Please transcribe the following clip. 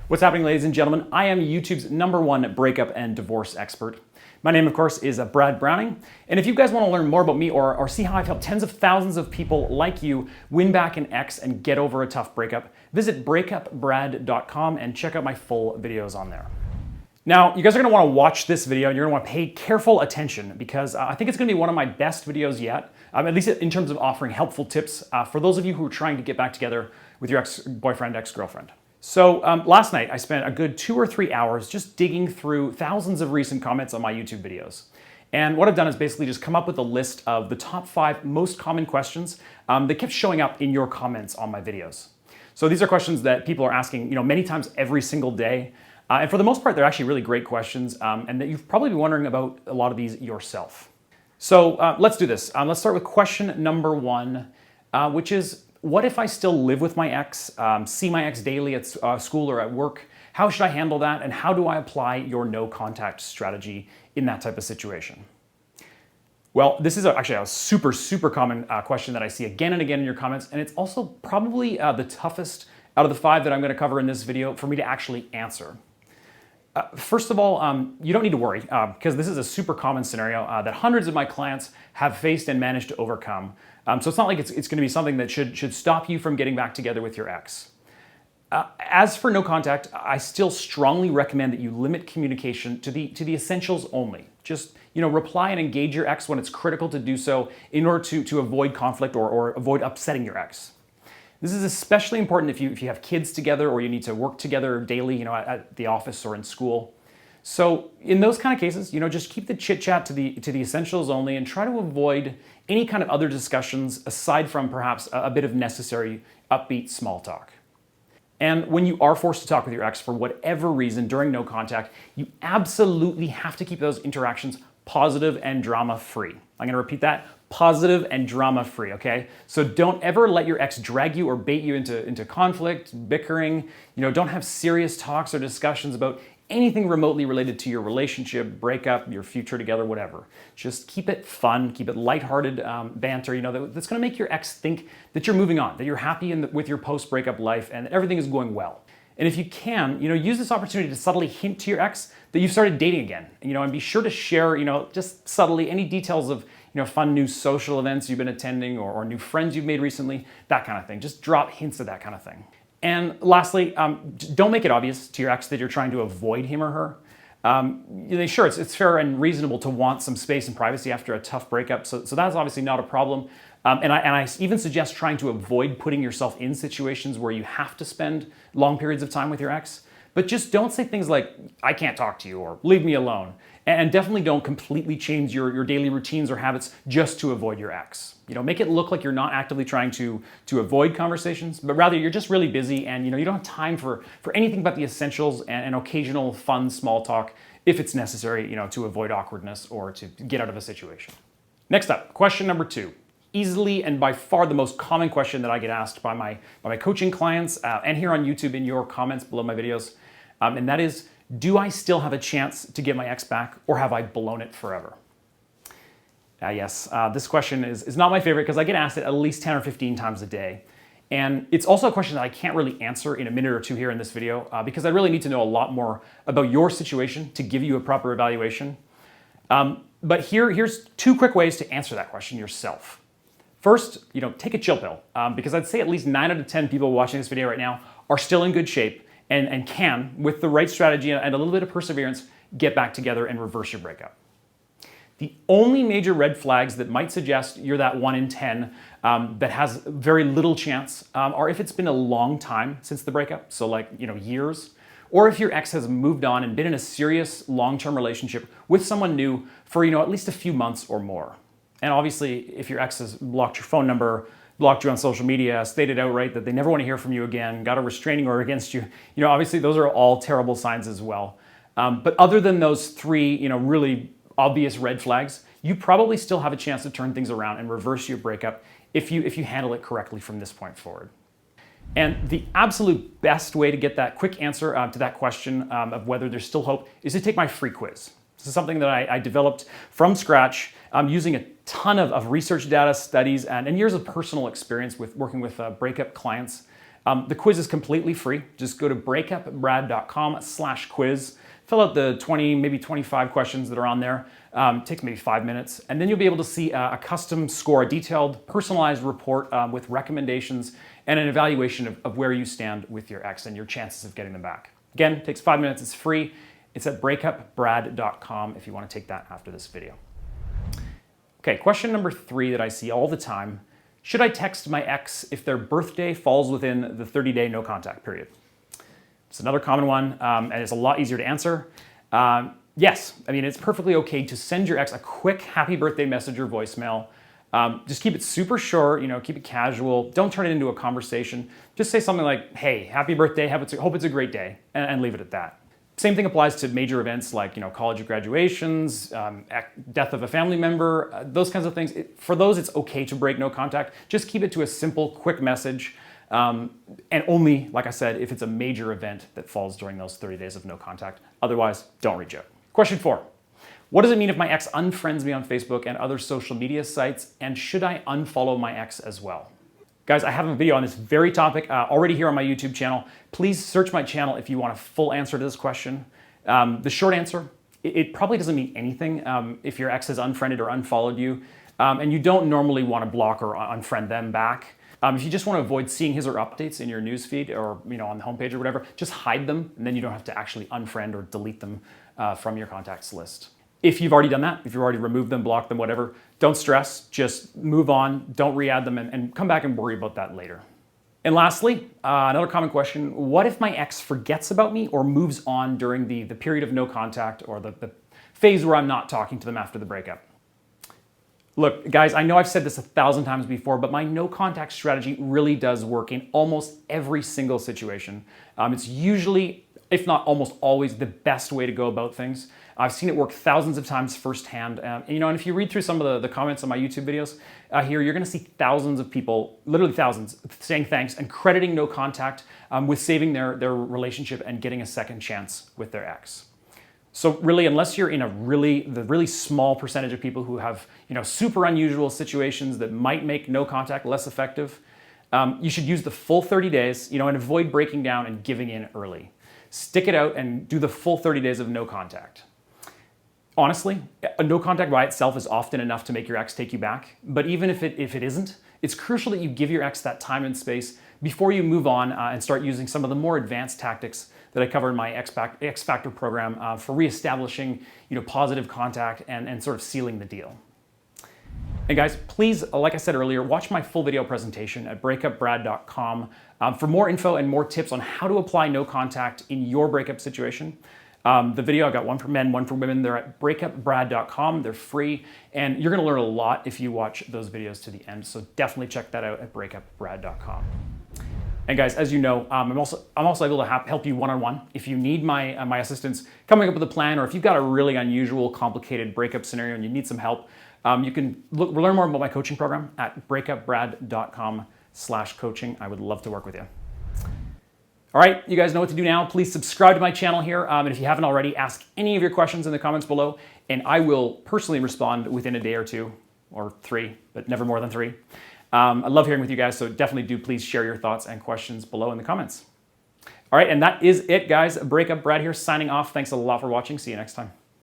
What's happening, ladies and gentlemen? I am YouTube's #1 breakup and divorce expert. My name, of course, is Brad Browning. And if you guys want to learn more about me or see how I've helped tens of thousands of people like you win back an ex and get over a tough breakup, visit breakupbrad.com and check out my full videos on there. Now, you guys are going to want to watch this video and you're going to want to pay careful attention because I think it's going to be one of my best videos yet, at least in terms of offering helpful tips for those of you who are trying to get back together with your ex-boyfriend, ex-girlfriend. So last night I spent a good 2 or 3 hours just digging through thousands of recent comments on my YouTube videos. And what I've done is basically just come up with a list of the top 5 most common questions that kept showing up in your comments on my videos. So these are questions that people are asking, many times every single day. And for the most part, they're actually really great questions and that you've probably been wondering about a lot of these yourself. So let's do this. Let's start with question number 1, which is, what if I still live with my ex, see my ex daily at school or at work? How should I handle that? And how do I apply your no contact strategy in that type of situation? Well, this is actually a super common question that I see again and again in your comments. And it's also probably the toughest out of the 5 that I'm going to cover in this video for me to actually answer. First of all, you don't need to worry because this is a super common scenario that hundreds of my clients have faced and managed to overcome. So it's not like it's going to be something that should stop you from getting back together with your ex. As for no contact, I still strongly recommend that you limit communication to the essentials only. Just reply and engage your ex when it's critical to do so in order to avoid conflict or avoid upsetting your ex. This is especially important if you have kids together or you need to work together daily, at the office or in school. So in those kind of cases, just keep the chit chat to the essentials only and try to avoid any kind of other discussions aside from perhaps a bit of necessary upbeat small talk. And when you are forced to talk with your ex for whatever reason during no contact, you absolutely have to keep those interactions positive and drama-free. I'm going to repeat that. Positive and drama-free, okay? So don't ever let your ex drag you or bait you into conflict, bickering. Don't have serious talks or discussions about anything remotely related to your relationship, breakup, your future together, whatever. Just keep it fun, keep it lighthearted banter, that's gonna make your ex think that you're moving on, that you're happy with your post-breakup life and that everything is going well. And if you can, use this opportunity to subtly hint to your ex that you've started dating again, and be sure to share, just subtly any details of, fun new social events you've been attending or new friends you've made recently, that kind of thing. Just drop hints of that kind of thing. And lastly, don't make it obvious to your ex that you're trying to avoid him or her. Sure, it's fair and reasonable to want some space and privacy after a tough breakup, so that's obviously not a problem. And I even suggest trying to avoid putting yourself in situations where you have to spend long periods of time with your ex. But just don't say things like, I can't talk to you, or leave me alone. And definitely don't completely change your daily routines or habits just to avoid your ex. Make it look like you're not actively trying to avoid conversations, but rather you're just really busy and you don't have time for anything but the essentials and occasional fun small talk if it's necessary, to avoid awkwardness or to get out of a situation. Next up, question number 2. Easily and by far the most common question that I get asked by my coaching clients and here on YouTube in your comments below my videos. And that is, do I still have a chance to get my ex back or have I blown it forever? Yes, this question is not my favorite because I get asked it at least 10 or 15 times a day. And it's also a question that I can't really answer in a minute or two here in this video because I really need to know a lot more about your situation to give you a proper evaluation. But here's 2 quick ways to answer that question yourself. First, take a chill pill because I'd say at least 9 out of 10 people watching this video right now are still in good shape and can, with the right strategy and a little bit of perseverance, get back together and reverse your breakup. The only major red flags that might suggest you're that 1 in 10 that has very little chance are if it's been a long time since the breakup, so like years, or if your ex has moved on and been in a serious long-term relationship with someone new for at least a few months or more. And obviously, if your ex has blocked your phone number, blocked you on social media, stated outright that they never want to hear from you again, got a restraining order against you, obviously those are all terrible signs as well. But other than those 3, really obvious red flags, you probably still have a chance to turn things around and reverse your breakup if you handle it correctly from this point forward. And the absolute best way to get that quick answer to that question of whether there's still hope is to take my free quiz. This is something that I developed from scratch using a ton of research data, studies, and years of personal experience with working with breakup clients. The quiz is completely free. Just go to breakupbrad.com/quiz. Fill out the 20, maybe 25 questions that are on there. Takes maybe 5 minutes. And then you'll be able to see a custom score, a detailed, personalized report with recommendations and an evaluation of where you stand with your ex and your chances of getting them back. Again, it takes 5 minutes. It's free. It's at breakupbrad.com if you want to take that after this video. Okay, question number 3 that I see all the time. Should I text my ex if their birthday falls within the 30-day no contact period? It's another common one, and it's a lot easier to answer. Yes, I mean, it's perfectly okay to send your ex a quick happy birthday message or voicemail. Just keep it super short, keep it casual. Don't turn it into a conversation. Just say something like, hey, happy birthday, hope it's a great day, and leave it at that. Same thing applies to major events like college graduations, death of a family member, those kinds of things. For those, it's okay to break no contact. Just keep it to a simple, quick message, and only, like I said, if it's a major event that falls during those 30 days of no contact. Otherwise, don't reach out. Question 4. What does it mean if my ex unfriends me on Facebook and other social media sites, and should I unfollow my ex as well? Guys, I have a video on this very topic already here on my YouTube channel. Please search my channel if you want a full answer to this question. The short answer, it probably doesn't mean anything if your ex has unfriended or unfollowed you, and you don't normally want to block or unfriend them back. If you just want to avoid seeing his or her updates in your newsfeed or on the homepage or whatever, just hide them, and then you don't have to actually unfriend or delete them from your contacts list. If you've already done that, if you've already removed them, blocked them, whatever, don't stress, just move on, don't re-add them, and come back and worry about that later. And lastly, another common question, what if my ex forgets about me or moves on during the period of no contact or the phase where I'm not talking to them after the breakup? Look, guys, I know I've said this 1,000 times before, but my no contact strategy really does work in almost every single situation. It's usually, if not almost always, the best way to go about things. I've seen it work thousands of times firsthand. And if you read through some of the comments on my YouTube videos here, you're gonna see thousands of people, literally thousands, saying thanks and crediting no contact with saving their relationship and getting a second chance with their ex. So really, unless you're in the really small percentage of people who have super unusual situations that might make no contact less effective, you should use the full 30 days and avoid breaking down and giving in early. Stick it out and do the full 30 days of no contact. Honestly, a no contact by itself is often enough to make your ex take you back. But even if it isn't, it's crucial that you give your ex that time and space before you move on and start using some of the more advanced tactics that I cover in my X Factor program for reestablishing positive contact and sort of sealing the deal. And guys, please, like I said earlier, watch my full video presentation at breakupbrad.com for more info and more tips on how to apply no contact in your breakup situation. The video, I've got one for men, one for women. They're at breakupbrad.com. They're free, and you're gonna learn a lot if you watch those videos to the end. So definitely check that out at breakupbrad.com. And guys, as you know, I'm also able to help you one-on-one. If you need my assistance coming up with a plan, or if you've got a really unusual, complicated breakup scenario and you need some help, you can learn more about my coaching program at breakupbrad.com/coaching. I would love to work with you. All right, you guys know what to do now. Please subscribe to my channel here. And if you haven't already, ask any of your questions in the comments below, and I will personally respond within a day or 2 or 3, but never more than 3. I love hearing with you guys, so definitely do please share your thoughts and questions below in the comments. All right, and that is it, guys. Breakup Brad here, signing off. Thanks a lot for watching. See you next time.